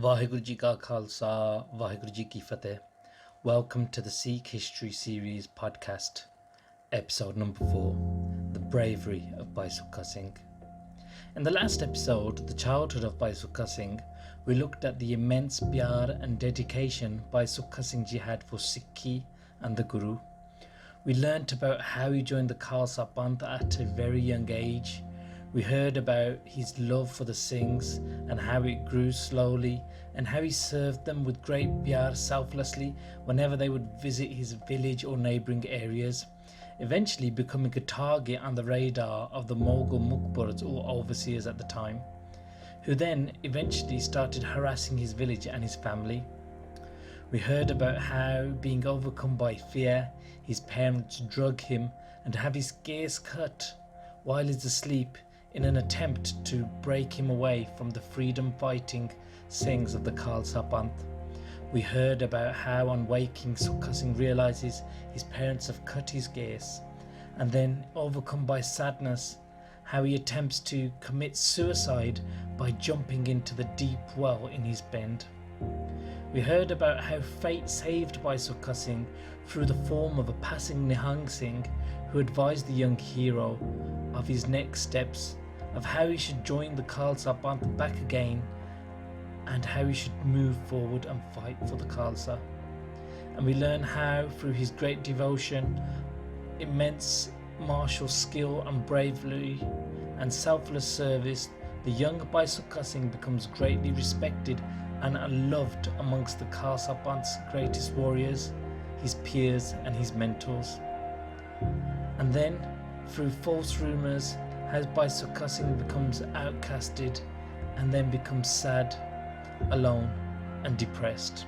Vaheguru Ji Ka Khalsa, Vaheguru Ji Ki Fateh. Welcome to the Sikh History Series podcast, episode number 4, The Bravery of Bhai Sukha Singh. In the last episode, The Childhood of Bhai Sukha Singh, we looked at the immense pyar and dedication Bhai Sukha Singh Ji had for Sikhi and the Guru. We learnt about how he joined the Khalsa Panth at a very young age. We heard about his love for the Singhs and how it grew slowly, and how he served them with great pyar selflessly whenever they would visit his village or neighbouring areas, eventually becoming a target on the radar of the Mughal Mukbars or overseers at the time, who then eventually started harassing his village and his family. We heard about how, being overcome by fear, his parents drug him and have his ears cut while he's asleep in an attempt to break him away from the freedom-fighting Singhs of the Khalsa Panth. We heard about how on waking Sukha Singh realises his parents have cut his ears, and then, overcome by sadness, how he attempts to commit suicide by jumping into the deep well in his bend. We heard about how fate saved Bhai Sukha Singh through the form of a passing Nihang Singh, who advised the young hero of his next steps, of how he should join the Khalsa Panth back again, and how he should move forward and fight for the Khalsa. And we learn how, through his great devotion, immense martial skill and bravery and selfless service, the young Bhai Sukha Singh becomes greatly respected and loved amongst the Khalsa Panth's greatest warriors, his peers and his mentors. And then, through false rumours, how Bhai Sukha Singh becomes outcasted and then becomes sad, alone and depressed.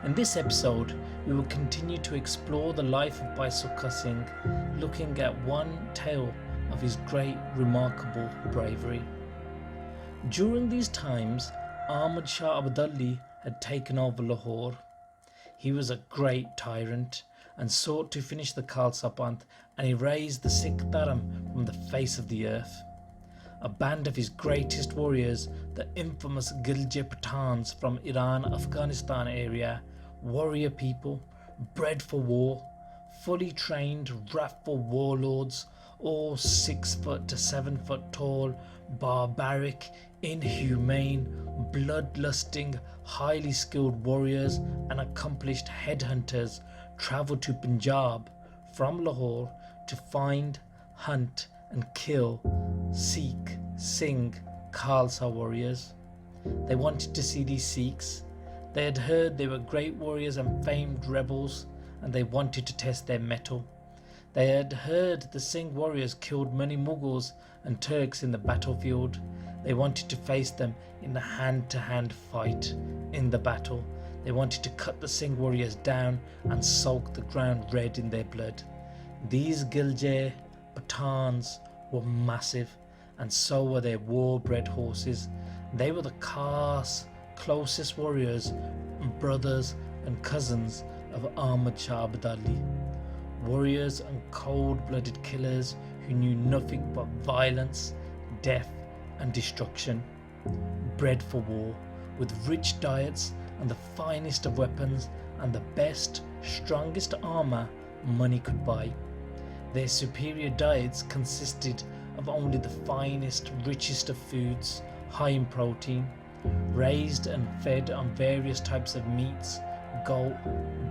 In this episode, we will continue to explore the life of Bhai Sukha Singh, looking at one tale of his great, remarkable bravery. During these times, Ahmad Shah Abdali had taken over Lahore. He was a great tyrant and sought to finish the Khalsa Panth and erase the Sikh Dharam from the face of the earth. A band of his greatest warriors, the infamous Gilje Pathans from Iran, Afghanistan area, warrior people, bred for war, fully trained, wrathful warlords, all 6 foot to 7 foot tall, barbaric, inhumane, bloodlusting, highly skilled warriors and accomplished headhunters travelled to Punjab from Lahore to find, hunt and kill Sikh, Singh, Khalsa warriors. They wanted to see these Sikhs. They had heard they were great warriors and famed rebels, and they wanted to test their mettle. They had heard the Singh warriors killed many Mughals and Turks in the battlefield. They wanted to face them in the hand-to-hand fight in the battle. They wanted to cut the Singh warriors down and soak the ground red in their blood. These Gilje Pathans were massive, and so were their war-bred horses. They were the caste's closest warriors, brothers and cousins of Ahmad Shah Abdali. Warriors and cold-blooded killers who knew nothing but violence, death and destruction. Bred for war, with rich diets and the finest of weapons and the best, strongest armour money could buy. Their superior diets consisted of only the finest, richest of foods, high in protein, raised and fed on various types of meats, goat,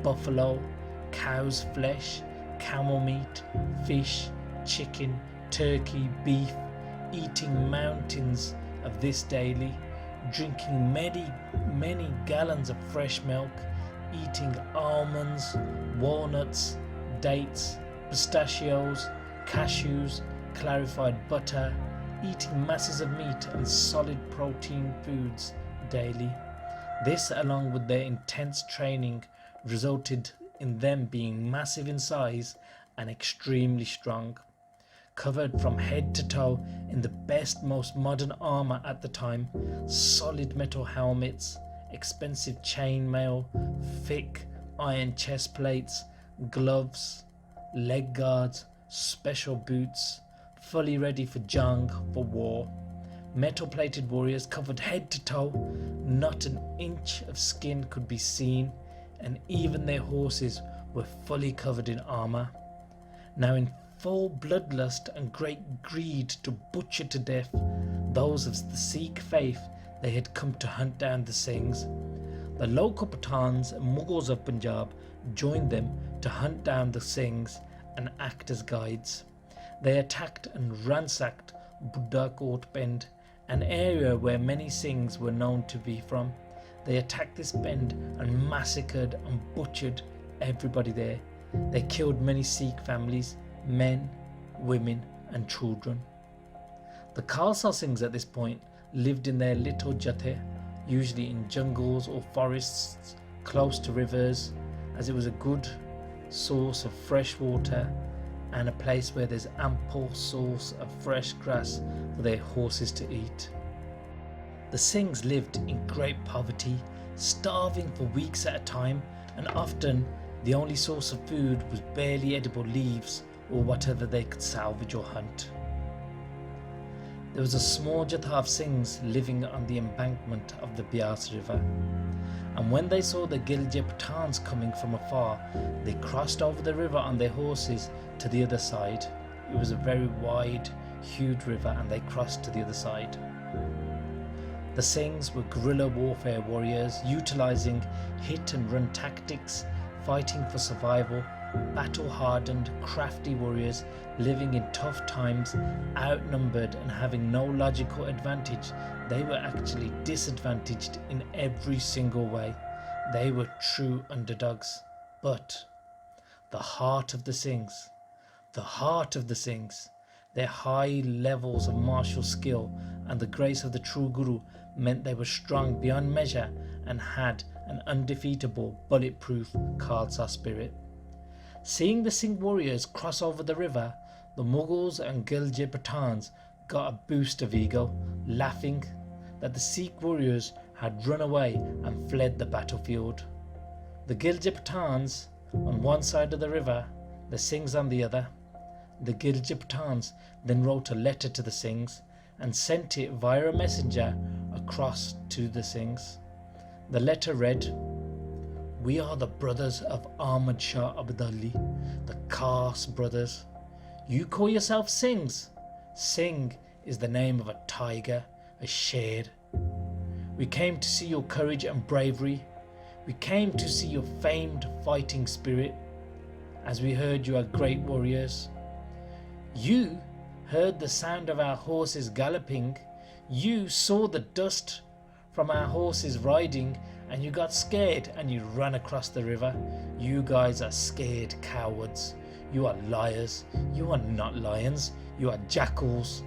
buffalo, cow's flesh, camel meat, fish, chicken, turkey, beef, eating mountains of this daily, drinking many gallons of fresh milk, eating almonds, walnuts, dates, pistachios, cashews, clarified butter, eating masses of meat and solid protein foods daily. This, along with their intense training, resulted in them being massive in size and extremely strong, covered from head to toe in the best, most modern armour at the time, solid metal helmets, expensive chainmail, thick iron chest plates, gloves, leg guards, special boots, fully ready for jung, for war. Metal-plated warriors covered head to toe, not an inch of skin could be seen, and even their horses were fully covered in armour. Now in full bloodlust and great greed to butcher to death those of the Sikh faith, they had come to hunt down the Singhs. The local Pathans and Mughals of Punjab joined them to hunt down the Singhs and act as guides. They attacked and ransacked Buddha Court Bend, an area where many Singhs were known to be from. They attacked this bend and massacred and butchered everybody there. They killed many Sikh families, men, women and children. The Khalsa Singhs at this point lived in their little jathe, usually in jungles or forests close to rivers, as it was a good source of fresh water and a place where there's ample source of fresh grass for their horses to eat. The Singhs lived in great poverty, starving for weeks at a time, and often the only source of food was barely edible leaves or whatever they could salvage or hunt. There was a small jatha of Singhs living on the embankment of the Bias River, and when they saw the Gilje Pathans coming from afar, they crossed over the river on their horses to the other side. It was a very wide, huge river, and they crossed to the other side. The Singhs were guerrilla warfare warriors, utilizing hit and run tactics, fighting for survival, battle-hardened, crafty warriors living in tough times, outnumbered and having no logical advantage. They were actually disadvantaged in every single way. They were true underdogs. But the heart of the Singhs, their high levels of martial skill and the grace of the true Guru meant they were strong beyond measure and had an undefeatable, bulletproof Khalsa spirit. Seeing the Singh warriors cross over the river, the Mughals and Gilje Pathans got a boost of ego, laughing that the Sikh warriors had run away and fled the battlefield. The Gilje Pathans on one side of the river, the Singhs on the other. The Gilje Pathans then wrote a letter to the Singhs and sent it via a messenger across to the Singhs. The letter read, "We are the brothers of Ahmad Shah Abdali, the Khas brothers. You call yourself Singhs. Singh is the name of a tiger, a sher. We came to see your courage and bravery. We came to see your famed fighting spirit, as we heard you are great warriors. You heard the sound of our horses galloping. You saw the dust from our horses riding, and you got scared and you ran across the river. You guys are scared cowards. You are liars. You are not lions. You are jackals,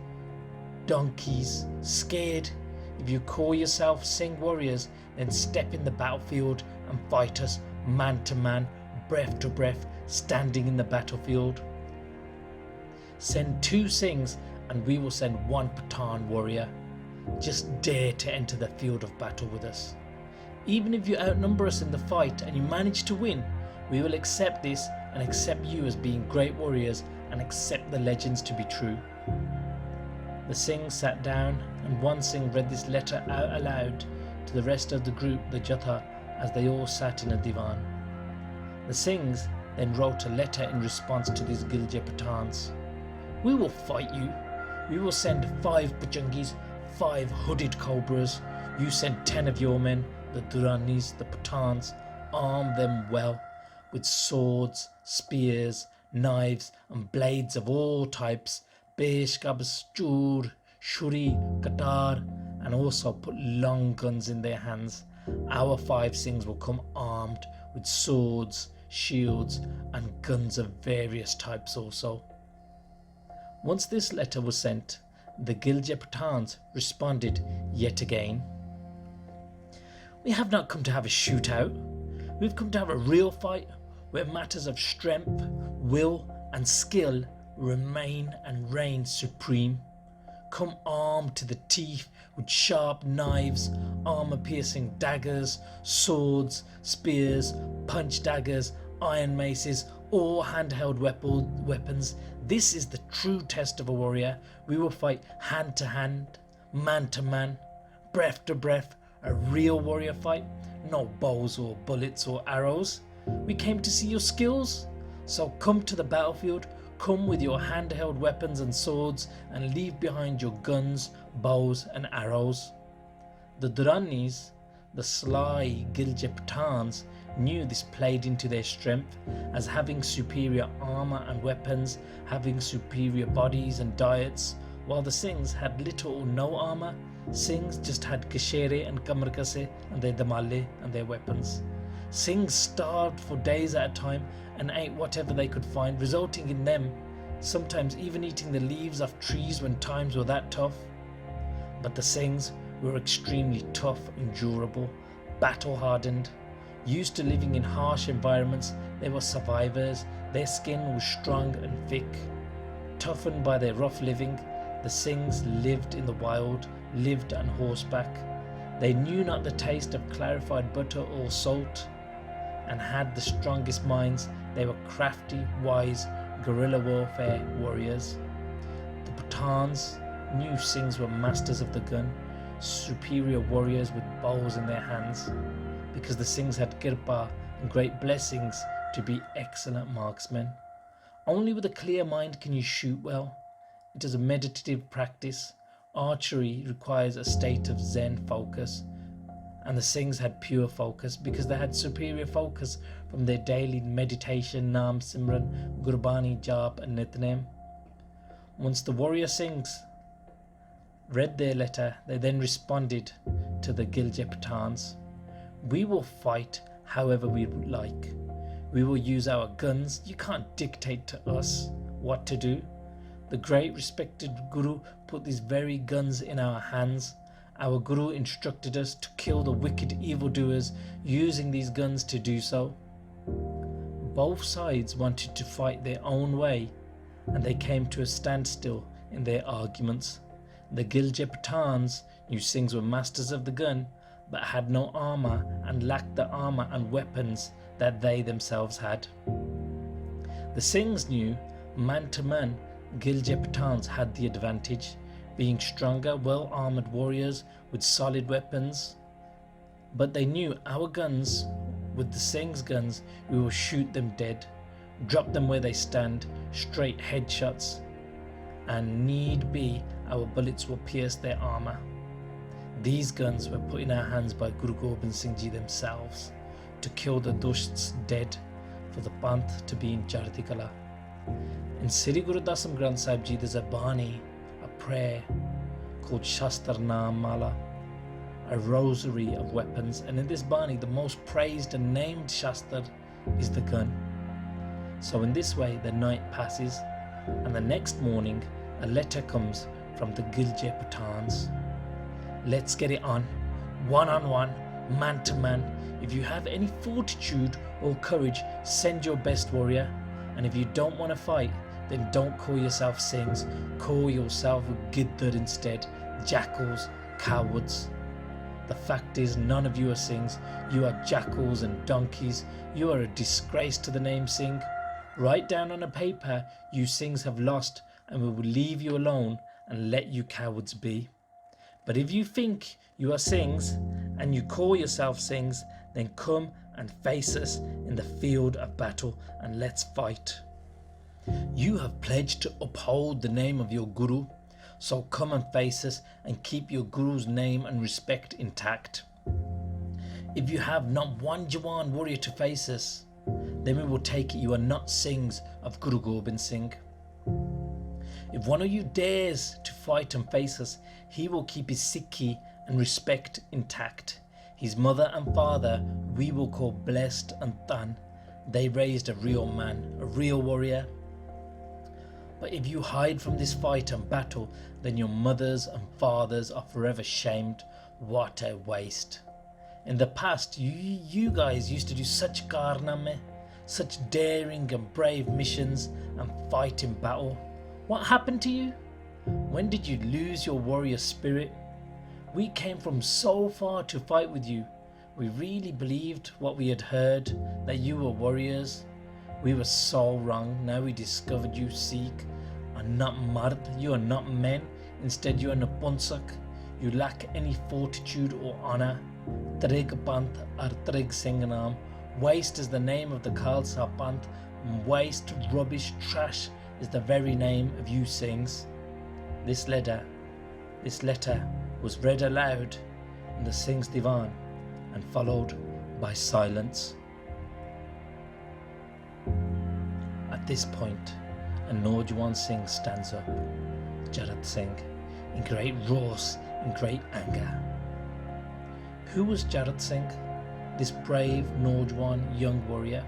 donkeys, scared. If you call yourself Singh warriors, then step in the battlefield and fight us man to man, breath to breath, standing in the battlefield. Send 2 Singhs and we will send 1 Pathan warrior. Just dare to enter the field of battle with us. Even if you outnumber us in the fight and you manage to win, we will accept this and accept you as being great warriors and accept the legends to be true." The Singhs sat down, and one Singh read this letter out aloud to the rest of the group, the Jatha, as they all sat in a divan. The Singhs then wrote a letter in response to these Gilje Pathans. "We will fight you. We will send 5 Pachangis, 5 hooded cobras. You send 10 of your men, the Duranis, the Pathans. Arm them well with swords, spears, knives and blades of all types, Beshkabs, Chur, Shuri, Qatar, and also put long guns in their hands. Our 5 Singhs will come armed with swords, shields and guns of various types also." Once this letter was sent, the Gilje Pathans responded yet again. "We have not come to have a shootout. We've come to have a real fight where matters of strength, will and skill remain and reign supreme. Come armed to the teeth with sharp knives, armor-piercing daggers, swords, spears, punch daggers, iron maces, or handheld weapons. This is the true test of a warrior. We will fight hand to hand, man to man, breath to breath, a real warrior fight, no bows or bullets or arrows. We came to see your skills, so come to the battlefield, come with your handheld weapons and swords and leave behind your guns, bows and arrows. The Duranis, the sly Gilje Pathans, knew this played into their strength, as having superior armour and weapons, having superior bodies and diets, while the Singhs had little or no armour. Singhs just had kashere and kamarkase and their damale and their weapons. Singhs starved for days at a time and ate whatever they could find, resulting in them sometimes even eating the leaves of trees when times were that tough. But the Singhs were extremely tough and durable, battle hardened, used to living in harsh environments. They were survivors. Their skin was strong and thick. Toughened by their rough living, the Singhs lived in the wild, lived on horseback. They knew not the taste of clarified butter or salt, and had the strongest minds. They were crafty, wise, guerrilla warfare warriors. The Pathans knew Singhs were masters of the gun, superior warriors with bows in their hands, because the Singhs had kirpa and great blessings to be excellent marksmen. Only with a clear mind can you shoot well. It is a meditative practice. Archery requires a state of Zen focus, and the Singhs had pure focus because they had superior focus from their daily meditation, Naam Simran, Gurbani, Jap and Nitnem. Once the warrior Singhs read their letter, they then responded to the Gilje Pathans. We will fight however we like. We will use our guns. You can't dictate to us what to do. The great respected Guru put these very guns in our hands. Our Guru instructed us to kill the wicked evildoers using these guns to do so. Both sides wanted to fight their own way, and they came to a standstill in their arguments. The Gilje Pathans knew Singhs were masters of the gun, but had no armour and lacked the armour and weapons that they themselves had. The Singhs knew, man to man, Gilje Pathans had the advantage, being stronger, well-armoured warriors with solid weapons. But they knew our guns, with the Singhs' guns, we will shoot them dead, drop them where they stand, straight headshots, and need be, our bullets will pierce their armour. These guns were put in our hands by Guru Gobind Singh Ji themselves to kill the Dushts dead, for the Panth to be in Chardi Kala. In Sri Guru Dasam Granth Sahib Ji, there's a Bani, a prayer called Shastar Naam Mala, a rosary of weapons, and in this Bani, the most praised and named Shastar is the gun. So in this way, the night passes, and the next morning, a letter comes from the Gilje Pathans. Let's get it on one, man to man. If you have any fortitude or courage, send your best warrior. And if you don't want to fight, then don't call yourself Singhs. Call yourself Giddar instead. Jackals, cowards. The fact is, none of you are Singhs. You are jackals and donkeys. You are a disgrace to the name Singh. Write down on a paper, you Singhs have lost, and we will leave you alone and let you cowards be. But if you think you are Singhs and you call yourself Singhs, then come and face us in the field of battle and let's fight. You have pledged to uphold the name of your Guru, so come and face us and keep your Guru's name and respect intact. If you have not one Jawan warrior to face us, then we will take it you are not Singhs of Guru Gobind Singh. If one of you dares to fight and face us, he will keep his Sikhi and respect intact. His mother and father we will call blessed and Tan. They raised a real man, a real warrior. But if you hide from this fight and battle, then your mothers and fathers are forever shamed. What a waste. In the past, you guys used to do such karname, such daring and brave missions and fight in battle. What happened to you? When did you lose your warrior spirit? We came from so far to fight with you. We really believed what we had heard, that you were warriors. We were so wrong. Now we discovered you Sikh are not mard, you are not men. Instead you are napunsak. you lack any fortitude or honour. Trig Panth or Trig Singh Naam. Waste is the name of the Khalsa Panth. Waste, rubbish, trash is the very name of you Singhs. This letter was read aloud in the Singh's Divan and followed by silence. At this point, a Naujawan Singh stands up, Jarat Singh, in great wrath, in great anger. Who was Jarat Singh, this brave Naujawan young warrior?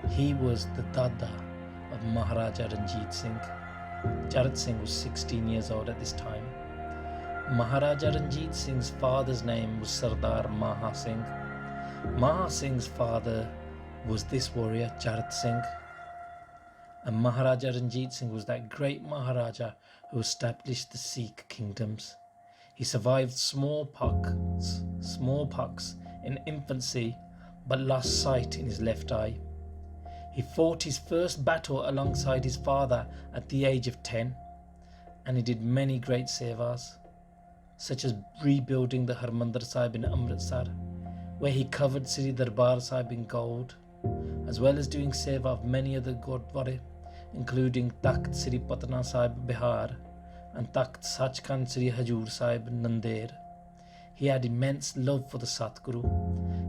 He was the Dada of Maharaja Ranjit Singh. Jarat Singh was 16 years old at this time. Maharaja Ranjit Singh's father's name was Sardar Maha Singh. Maha Singh's father was this warrior, Jarat Singh. And Maharaja Ranjit Singh was that great Maharaja who established the Sikh kingdoms. He survived smallpox in infancy, but lost sight in his left eye. He fought his first battle alongside his father at the age of 10, and he did many great sevas, such as rebuilding the Harmandir Sahib in Amritsar, where he covered Sri Darbar Sahib in gold, as well as doing seva of many other Gurdwara, including Takht Sri Patna Sahib Bihar and Takht Sachkhand Sri Hajur Sahib Nandair. He had immense love for the Satguru.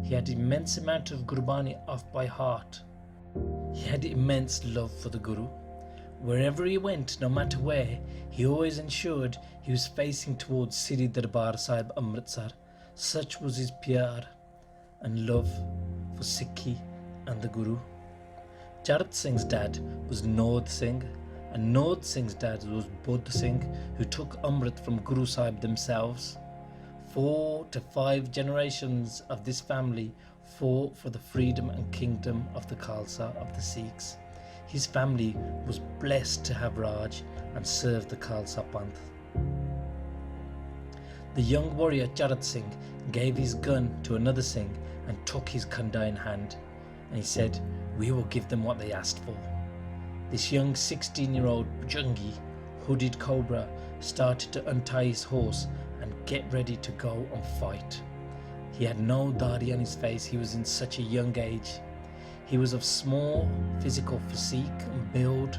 He had immense amount of Gurbani off by heart. He had immense love for the Guru. Wherever he went, no matter where, he always ensured he was facing towards Sri Darbar Sahib Amritsar. Such was his pyar and love for Sikhi and the Guru. Jarat Singh's dad was Nod Singh, and Nod Singh's dad was Budh Singh, who took Amrit from Guru Sahib themselves. 4 to 5 generations of this family fought for the freedom and kingdom of the Khalsa of the Sikhs. His family was blessed to have Raj and serve the Khalsa Panth. The young warrior Jarat Singh gave his gun to another Singh and took his khanda in hand, and he said, "We will give them what they asked for." This young 16-year-old Jungi, hooded cobra, started to untie his horse and get ready to go and fight. He had no dari on his face. He was in such a young age. He was of small physical physique and build,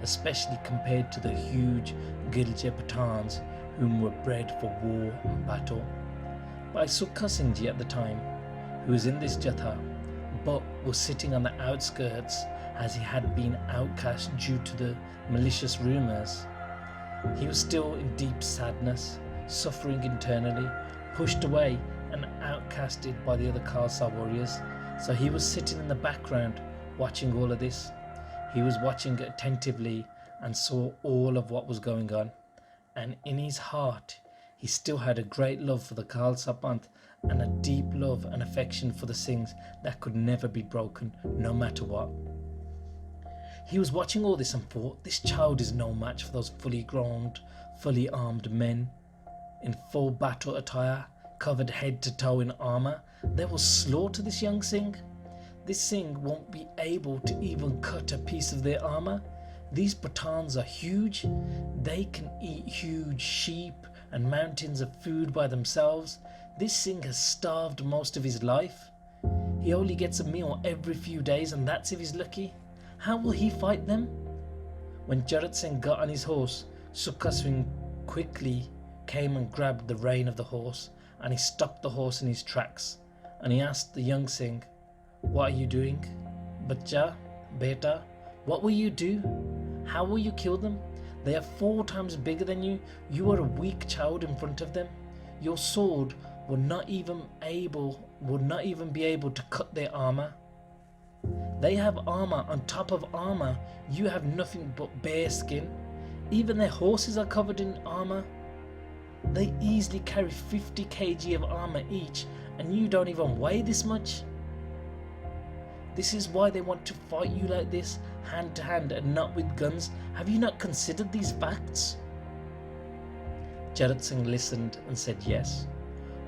especially compared to the huge Gilje Pathans whom were bred for war and battle. Bhai Sukha Singh Ji at the time, who was in this jatha, but was sitting on the outskirts as he had been outcast due to the malicious rumours. He was still in deep sadness, suffering internally, pushed away and outcasted by the other Khalsa warriors. So he was sitting in the background watching all of this. He was watching attentively and saw all of what was going on. And in his heart, he still had a great love for the Khalsa Panth and a deep love and affection for the Singhs that could never be broken, no matter what. He was watching all this and thought, this child is no match for those fully grown, fully armed men in full battle attire, covered head to toe in armour. They will slaughter this young Singh. This Singh won't be able to even cut a piece of their armour. These Pathans are huge. They can eat huge sheep and mountains of food by themselves. This Singh has starved most of his life. He only gets a meal every few days, and that's if he's lucky. How will he fight them? When Jarat Singh got on his horse, Sukha Singh quickly came and grabbed the rein of the horse, and he stopped the horse in his tracks, and he asked the young Singh, "What are you doing? Bacha, beta, what will you do? How will you kill them? They are 4 times bigger than you. You are a weak child in front of them. Your sword would not even be able to cut their armour. They have armour on top of armour. You have nothing but bare skin. Even their horses are covered in armour. They easily carry 50 kg of armour each, and you don't even weigh this much. This is why they want to fight you like this, hand to hand and not with guns. Have you not considered these facts?" Jarat Singh listened and said, "Yes.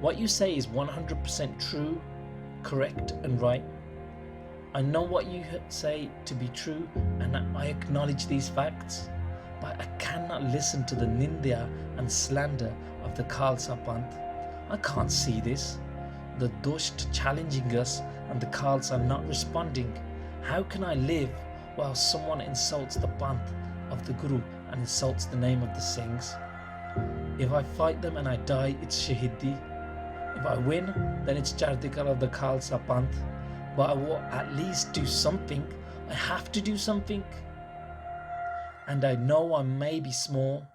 What you say is 100% true, correct and right. I know what you say to be true, and I acknowledge these facts. but I cannot listen to the nindya and slander of the Khalsa Panth. I can't see this. The Dusht challenging us and the Khalsa not responding. How can I live while someone insults the Panth of the Guru and insults the name of the Singhs? If I fight them and I die, it's Shahidi. If I win, then it's Chardikar of the Khalsa Panth. But I will at least do something. I have to do something. And I know I may be small,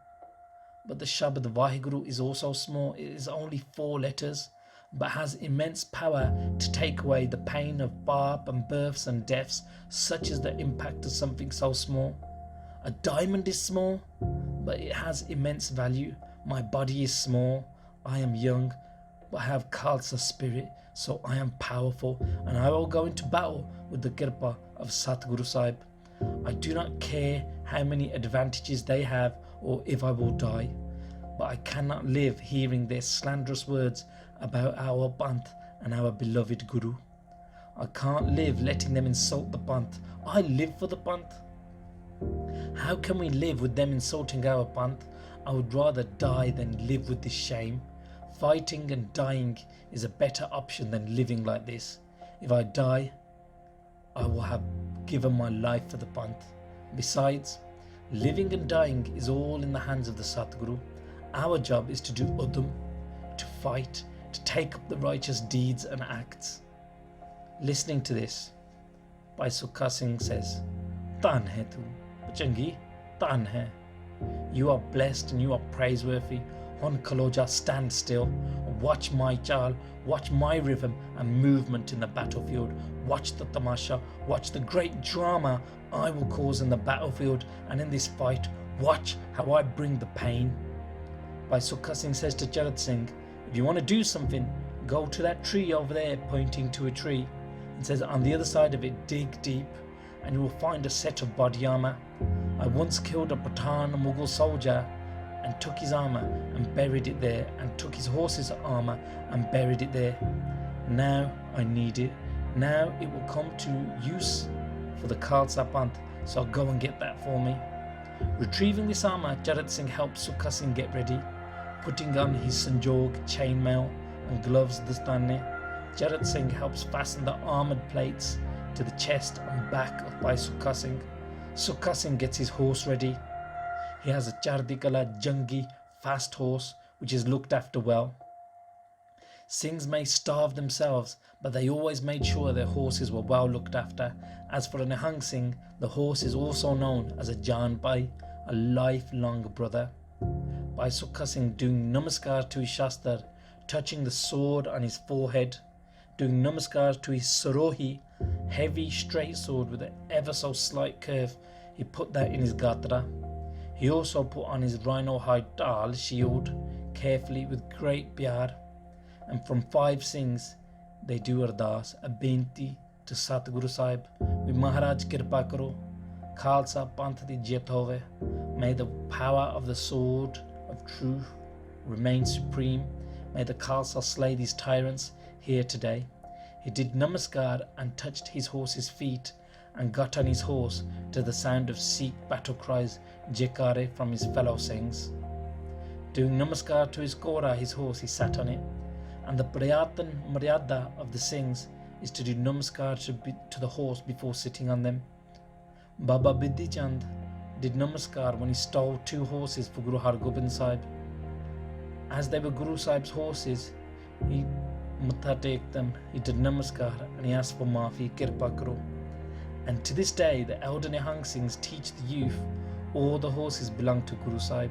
but the Shabad Vaheguru is also small. It is only 4 letters, but has immense power to take away the pain of barb and births and deaths, such as the impact of something so small. A diamond is small, but it has immense value. My body is small, I am young, but I have Khalsa spirit, so I am powerful, and I will go into battle with the Kirpa of Satguru Sahib. I do not care how many advantages they have or if I will die, but I cannot live hearing their slanderous words about our Panth and our beloved Guru. I can't live letting them insult the Panth. I live for the Panth. How can we live with them insulting our Panth? I would rather die than live with this shame. Fighting and dying is a better option than living like this. If I die, I will have given my life for the Panth. Besides, living and dying is all in the hands of the Satguru. Our job is to do Udam, to fight, to take up the righteous deeds and acts. Listening to this, Bhai Sukha Singh says, Tan hai tu, Changi, Tan hai. You are blessed and you are praiseworthy. Hon Kaloja, stand still. Watch my chal, watch my rhythm and movement in the battlefield. Watch the tamasha, watch the great drama I will cause in the battlefield and in this fight. Watch how I bring the pain. Bhai Sukha Singh says to Jarat Singh, if you want to do something, go to that tree over there, pointing to a tree. It says on the other side of it, dig deep and you will find a set of body armour. I once killed a Pathan Mughal soldier and took his armour and buried it there, and took his horse's armour and buried it there. Now I need it. Now it will come to use for the Khalsa Panth, so I'll go and get that for me. Retrieving this armour, Jarat Singh helps Sukha Singh get ready, putting on his sanjog, chainmail and gloves dastane. Jarat Singh helps fasten the armoured plates to the chest and back of Bhai Sukha Singh. Sukha Singh gets his horse ready. He has a Chardikala Jangi fast horse which is looked after well. Singhs may starve themselves, but they always made sure their horses were well looked after. As for a Nihang Singh, the horse is also known as a Jan Bhai, a lifelong brother. Bhai Sukha Singh doing namaskar to his shastar, touching the sword on his forehead, doing namaskar to his sarohi, heavy straight sword with an ever so slight curve. He put that in his gatra. He also put on his rhino hide dal shield carefully with great pyar. And from 5 Singhs, they do ardas, a benti to Satguru Sahib. We Maharaj Kirpa Karo, Khalsa Panth di Jit Hove. May the power of the sword of truth remain supreme. May the Khalsa slay these tyrants here today. He did namaskar and touched his horse's feet and got on his horse to the sound of Sikh battle cries, jekare from his fellow Singhs. Doing namaskar to his kora, his horse, he sat on it. And the Prayatan Maryada of the Singhs is to do namaskar to the horse before sitting on them. Baba Bidhi Chand did namaskar when he stole 2 horses for Guru Har Gobind Sahib. As they were Guru Sahib's horses, he matha teked them, he did namaskar and he asked for maafi, kirpa karo. And to this day, the elder Nihang Singhs teach the youth all the horses belong to Guru Sahib,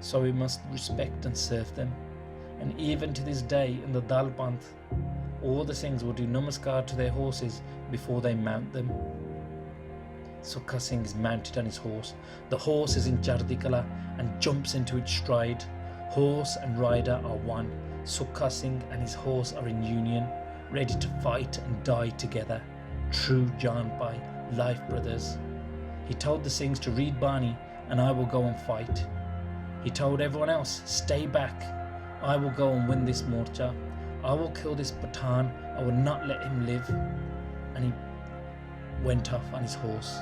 so we must respect and serve them. And even to this day in the Dal Panth, all the Singhs will do namaskar to their horses before they mount them. Sukha Singh is mounted on his horse. The horse is in Chardikala and jumps into its stride. Horse and rider are one. Sukha Singh and his horse are in union, ready to fight and die together. True Jan Bhai, life brothers. He told the Singhs to read Bani and I will go and fight. He told everyone else, stay back. I will go and win this morcha. I will kill this Pathan. I will not let him live. And he went off on his horse.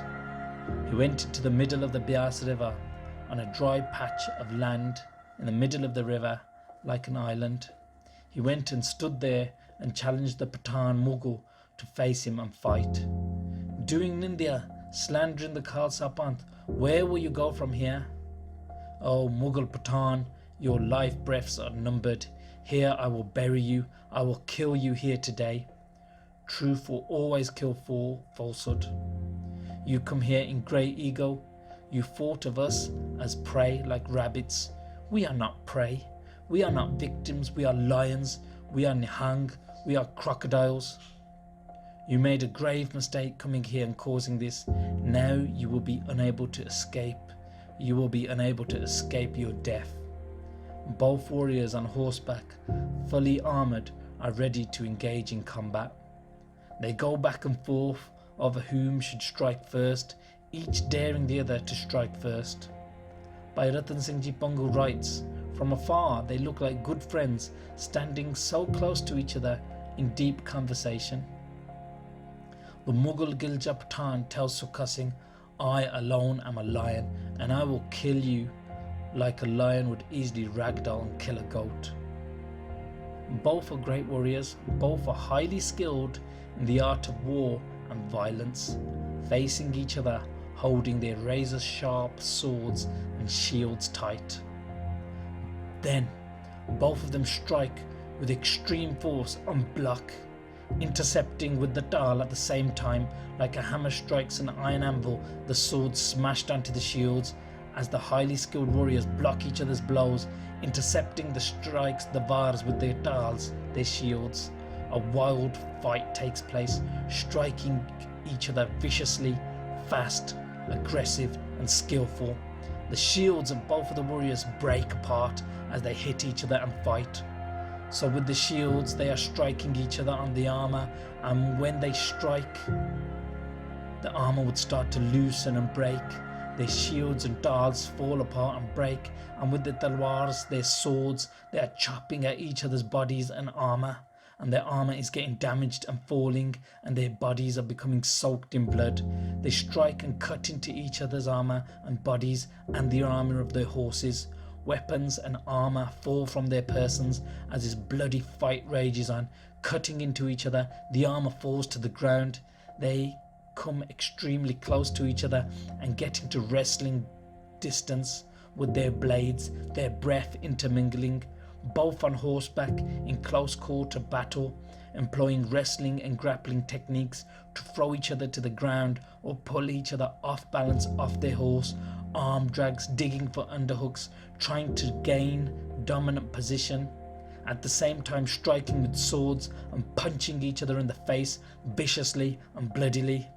He went into the middle of the Bias River on a dry patch of land in the middle of the river like an island. He went and stood there and challenged the Pathan Mughal to face him and fight. Doing Nindya, slandering the Khalsa Panth, where will you go from here? Oh Mughal Pathan, your life breaths are numbered. Here I will bury you, I will kill you here today. Truth will always kill falsehood. You come here in great ego. You thought of us as prey like rabbits. We are not prey. We are not victims. We are lions. We are Nihang. We are crocodiles. You made a grave mistake coming here and causing this. Now you will be unable to escape. You will be unable to escape your death. Both warriors on horseback, fully armoured, are ready to engage in combat. They go back and forth over whom should strike first, each daring the other to strike first. Bhai Sukha Ji Pangu writes, from afar they look like good friends standing so close to each other in deep conversation. The Mughal Gilja Pathan tells Sukha Singh, I alone am a lion and I will kill you like a lion would easily ragdoll and kill a goat. Both are great warriors, both are highly skilled in the art of war and violence, facing each other, holding their razor-sharp swords and shields tight. Then, both of them strike with extreme force and block, intercepting with the dal at the same time, like a hammer strikes an iron anvil, the swords smashed onto the shields as the highly skilled warriors block each other's blows, intercepting the strikes, the vars with their dals, their shields. A wild fight takes place, striking each other viciously, fast, aggressive and skillful. The shields of both of the warriors break apart as they hit each other and fight. So with the shields they are striking each other on the armour, and when they strike, the armour would start to loosen and break. Their shields and dals fall apart and break, and with the talwars, their swords, they are chopping at each other's bodies and armour, and their armour is getting damaged and falling, and their bodies are becoming soaked in blood. They strike and cut into each other's armour and bodies and the armour of their horses. Weapons and armour fall from their persons as this bloody fight rages on, cutting into each other. The armour falls to the ground. They come extremely close to each other and get into wrestling distance with their blades, their breath intermingling, both on horseback in close quarter battle, employing wrestling and grappling techniques to throw each other to the ground or pull each other off balance off their horse, arm drags, digging for underhooks, trying to gain dominant position, at the same time striking with swords and punching each other in the face viciously and bloodily.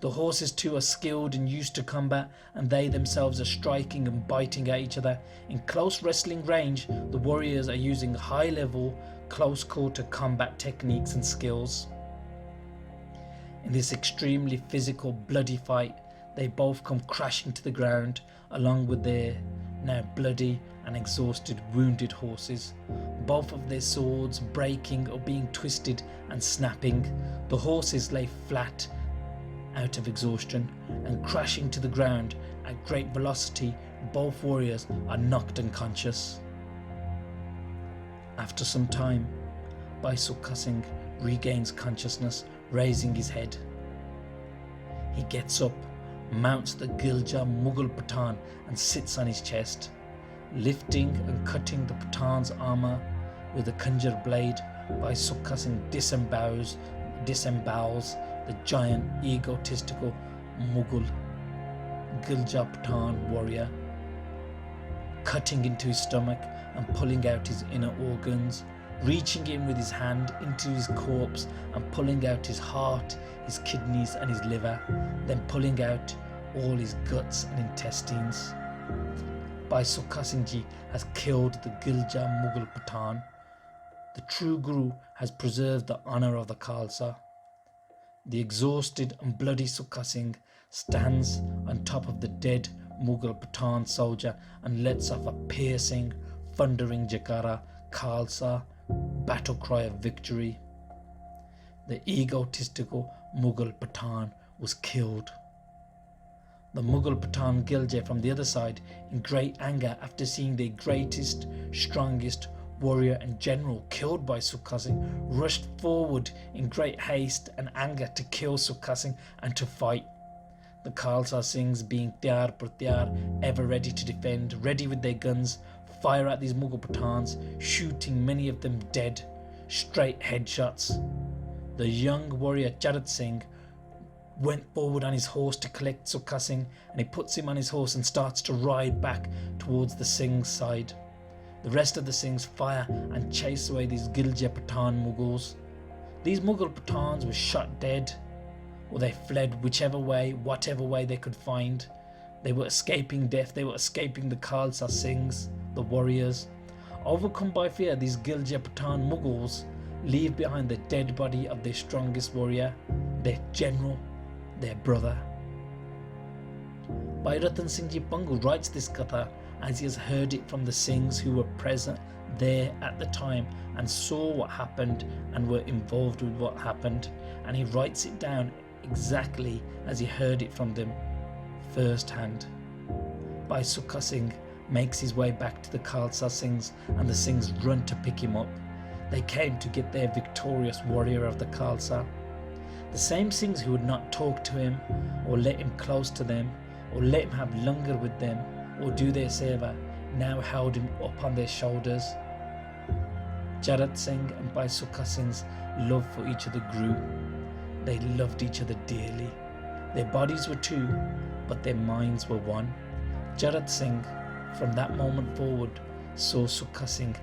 The horses too are skilled and used to combat, and they themselves are striking and biting at each other. In close wrestling range, the warriors are using high-level, close-quarter combat techniques and skills. In this extremely physical, bloody fight, they both come crashing to the ground, along with their now bloody and exhausted, wounded horses. Both of their swords breaking or being twisted and snapping. The horses lay flat out of exhaustion and crashing to the ground at great velocity. Both warriors are knocked unconscious. After some time, Bhai Sukha Singh regains consciousness, raising his head. He gets up, mounts the Gilja Mughal Pathan and sits on his chest, lifting and cutting the Pathan's armour with a Khanjar blade. Bhai Sukha Singh disembowels the giant, egotistical Mughal Gilja Pathan warrior, cutting into his stomach and pulling out his inner organs, reaching in with his hand into his corpse and pulling out his heart, his kidneys and his liver, then pulling out all his guts and intestines. Bhai Sukha Singh Ji has killed the Gilja Mughal Pathan. The true Guru has preserved the honour of the Khalsa. The exhausted and bloody Sukha Singh stands on top of the dead Mughal Pathan soldier and lets off a piercing, thundering Jakara, Khalsa, battle cry of victory. The egotistical Mughal Pathan was killed. The Mughal Pathan Gilje from the other side, in great anger after seeing their greatest, strongest warrior and general killed by Sukha Singh, rushed forward in great haste and anger to kill Sukha Singh and to fight. The Khalsa Singhs, being tyar par tyar, ever ready to defend, ready with their guns, fire at these Mughal Pathans, shooting many of them dead, straight headshots. The young warrior Charat Singh went forward on his horse to collect Sukha Singh, and he puts him on his horse and starts to ride back towards the Singh's side. The rest of the Singhs fire and chase away these Gilje Pathan Mughals. These Mughal Pathans were shot dead, or they fled whichever way, whatever way they could find. They were escaping death, they were escaping the Khalsa Singhs, the warriors. Overcome by fear, these Gilje Pathan Mughals leave behind the dead body of their strongest warrior, their general, their brother. Bhai Ratan Singh Ji Pangu writes this katha as he has heard it from the Singhs who were present there at the time and saw what happened and were involved with what happened, and he writes it down exactly as he heard it from them first hand. Bhai Sukha Singh makes his way back to the Khalsa Singhs, and the Singhs run to pick him up. They came to get their victorious warrior of the Khalsa. The same Singhs who would not talk to him or let him close to them or let him have langar with them or do their seva now held him up on their shoulders. Charat Singh and Bhai Sukha Singh's love for each other grew. They loved each other dearly. Their bodies were two, but their minds were one. Charat Singh, from that moment forward, saw Sukha Singh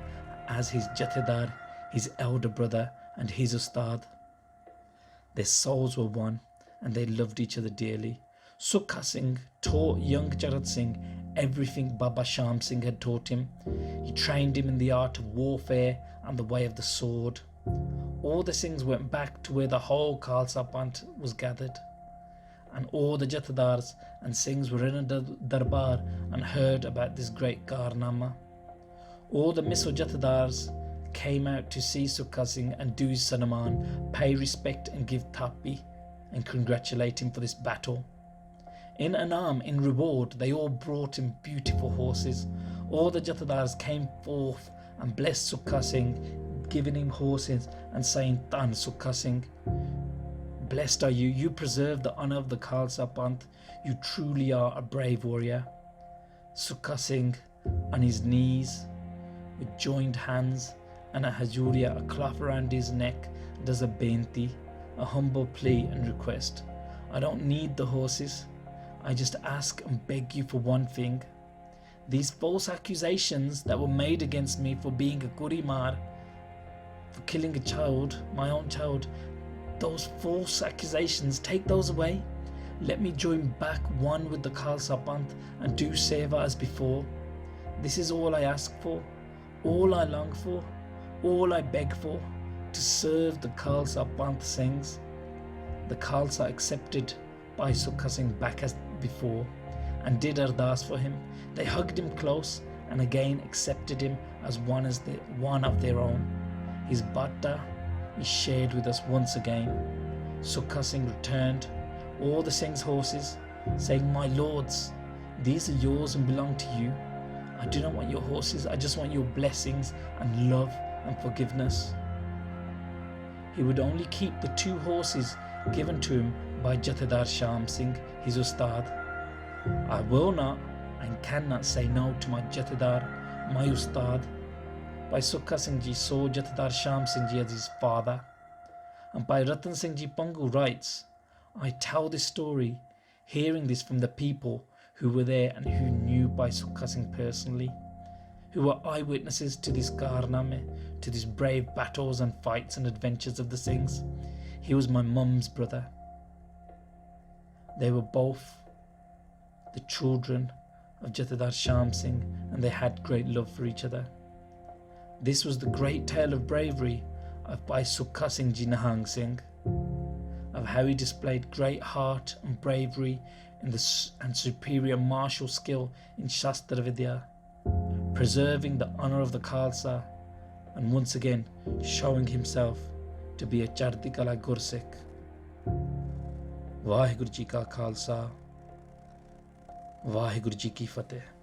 as his Jathedar, his elder brother and his Ustad. Their souls were one and they loved each other dearly. Sukha Singh taught young Charat Singh everything Baba Sham Singh had taught him. He trained him in the art of warfare and the way of the sword. All the Singhs went back to where the whole Khalsa Panth was gathered, and all the Jathedars and Singhs were in a darbar and heard about this great Karnama. All the Misl Jathedars came out to see Sukha Singh and do his Sanaman, pay respect and give tapi and congratulate him for this battle. In Anam, in reward, they all brought him beautiful horses. All the Jathedars came forth and blessed Sukha Singh, giving him horses and saying, Tan Sukha Singh, blessed are you, you preserve the honour of the Khalsa Panth, you truly are a brave warrior. Sukha Singh, on his knees, with joined hands and a hajuria, a cloth around his neck, does a benti, a humble plea and request. I don't need the horses. I just ask and beg you for one thing. These false accusations that were made against me for being a Kurimar, for killing a child, my own child, those false accusations, take those away. Let me join back one with the Khalsa Panth and do seva as before. This is all I ask for, all I long for, all I beg for, to serve the Khalsa Panth Singhs. The Khalsa accepted Bhai Sukha Singh back as before and did ardas for him. They hugged him close and again accepted him as one of their own. His batta is shared with us once again. Sukha Singh returned all the Singh's horses, saying, My lords, these are yours and belong to you. I do not want your horses, I just want your blessings and love and forgiveness. He would only keep the two horses given to him by Jathedar Sham Singh, his Ustad. I will not and cannot say no to my Jathedar, my Ustad. Bhai Sukha Singh Ji saw Jathedar Sham Singh Ji as his father. And Bhai Ratan Singh Ji Pangu writes, I tell this story, hearing this from the people who were there and who knew Bhai Sukha Singh personally, who were eyewitnesses to this Karname, to these brave battles and fights and adventures of the Singhs. He was my mum's brother. They were both the children of Jathedar Sham Singh, and they had great love for each other. This was the great tale of bravery of Bhai Sukha Singh Ji Nahang Singh, of how he displayed great heart and bravery and superior martial skill in Shastra Vidya, preserving the honour of the Khalsa and once again showing himself to be a Chardi Kala Gursikh. Vaheguru Ji Ka Khalsa, Waheguru ji Ki Fateh.